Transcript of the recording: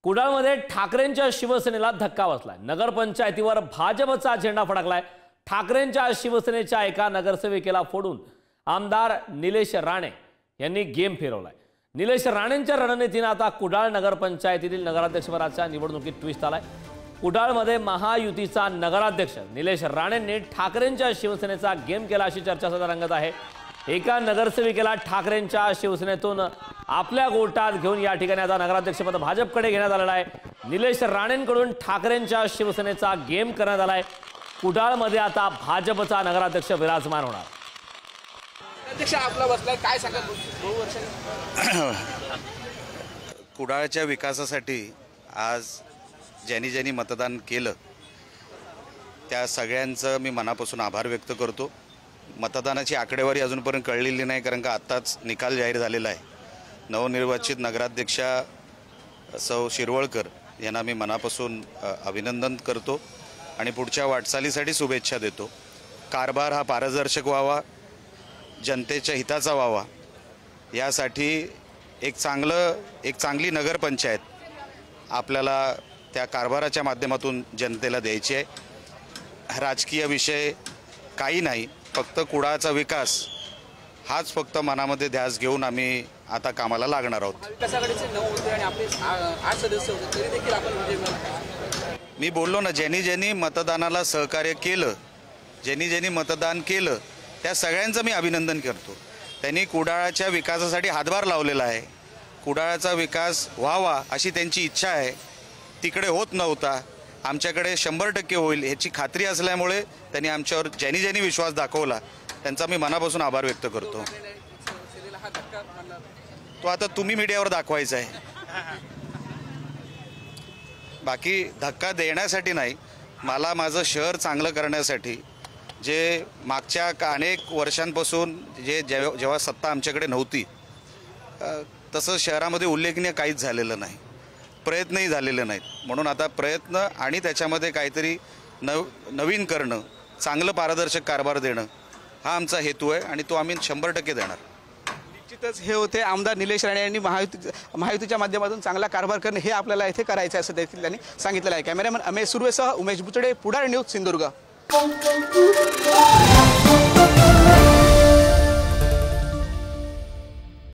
कुडाळमध्ये ठाकरेंच्या शिवसेनेला धक्का बसलाय। नगरपंचायतीवर भाजपचा झेंडा फडकलाय। ठाकरेंच्या शिवसेनेच्या एका नगरसेविकेला फोडून आमदार निलेश राणे यांनी गेम फिरवलाय। निलेश राणेंच्या रणनीतीने आता कुडाळ नगरपंचायतीतील नगराध्यक्षपदाच्या निवडणुकीत ट्विस्ट आलाय। कुडाळमध्ये महायुतीचा नगराध्यक्ष निलेश राणेंनी ठाकरेंच्या शिवसेनेचा गेम केला अशी चर्चा सध्या रंगत आहे। एका नगरसेविकेला ठाकरेंच्या शिवसेनेतून आपल्या गोटात घेऊन या ठिकाणी आता नगराध्यक्षपद भाजपकडे घेण्यात आलेलं आहे। निलेश राणेंकडून ठाकरेंच्या शिवसेनेचा गेम करण्यात आलाय। कुडाळमध्ये आता भाजपचा नगराध्यक्ष विराजमान होणार। अध्यक्ष आपला बसलाय, काय सांगा कुडाळच्या विकासासाठी आज ज्यांनी मतदान केलं त्या सगळ्यांचं मी मनापासून आभार व्यक्त करतो। मतदानाची आकडेवारी अजूनपर्यंत कळलेली नाही, कारण का आत्ताच निकाल जाहीर झालेला आहे। नवनिर्वाचित नगराध्यक्षा सौ शिरवळकर यांना मी मनापासून अभिनंदन करतो आणि पुढच्या वाटचालीसाठी शुभेच्छा देतो। कारभार हा पारदर्शक व्हावा, जनतेच्या हिताचा व्हावा, यासाठी एक चांगली नगरपंचायत आपल्याला त्या कारभाराच्या माध्यमातून जनतेला द्यायची आहे। राजकीय विषय काही नाही, फक्त कुडाळचा विकास हाच फक्त मनामध्ये ध्यास घेऊन आम्ही आता कामाला लागणार आहोत। विकासाकडे 9 होते आणि आपले 8 सदस्य होते, तरी देखील आपण मी बोललो ना, ज्यांनी मतदानाला सहकार्य केलं, ज्यांनी मतदान केलं त्या सगळ्यांचं मी अभिनंदन करतो। त्यांनी कुडाळाच्या विकासासाठी हातभार लावलेला आहे। कुडाळाचा विकास व्हावा अशी त्यांची इच्छा आहे, तिकडे होत नव्हता, आमच्याकडे 100% होईल याची खात्री असल्यामुळे त्यांनी आमच्यावर ज्यांनी विश्वास दाखवला त्यांचा मी मनापासून आभार व्यक्त करतो। तो आता तुम्ही मीडियावर दाखवायचा आहे। बाकी धक्का देण्यासाठी नाही, मला माझं शहर चांगलं करण्यासाठी जे मागच्या अनेक वर्षांपासून जेव्हा सत्ता आमच्याकडे नव्हती तसं शहरामध्ये उल्लेखनीय काहीच झालेलं नाही, प्रयत्नही झालेले नाहीत। म्हणून आता प्रयत्न आणि त्याच्यामध्ये काहीतरी नवीन करणं, चांगलं पारदर्शक कारभार देणं हा आमचा हेतू आहे आणि तो आम्ही 100% देणार। निश्चितच हे होते आमदार निलेश राणे यांनी महायुतीच्या माध्यमातून चांगला कारभार करणे हे आपल्याला इथे करायचं आहे असं देखील त्यांनी सांगितलेलं आहे। कॅमेरामॅन अमेश सुर्वेसह उमेश बुचडे, पुढारी न्यूज, सिंधुदुर्ग।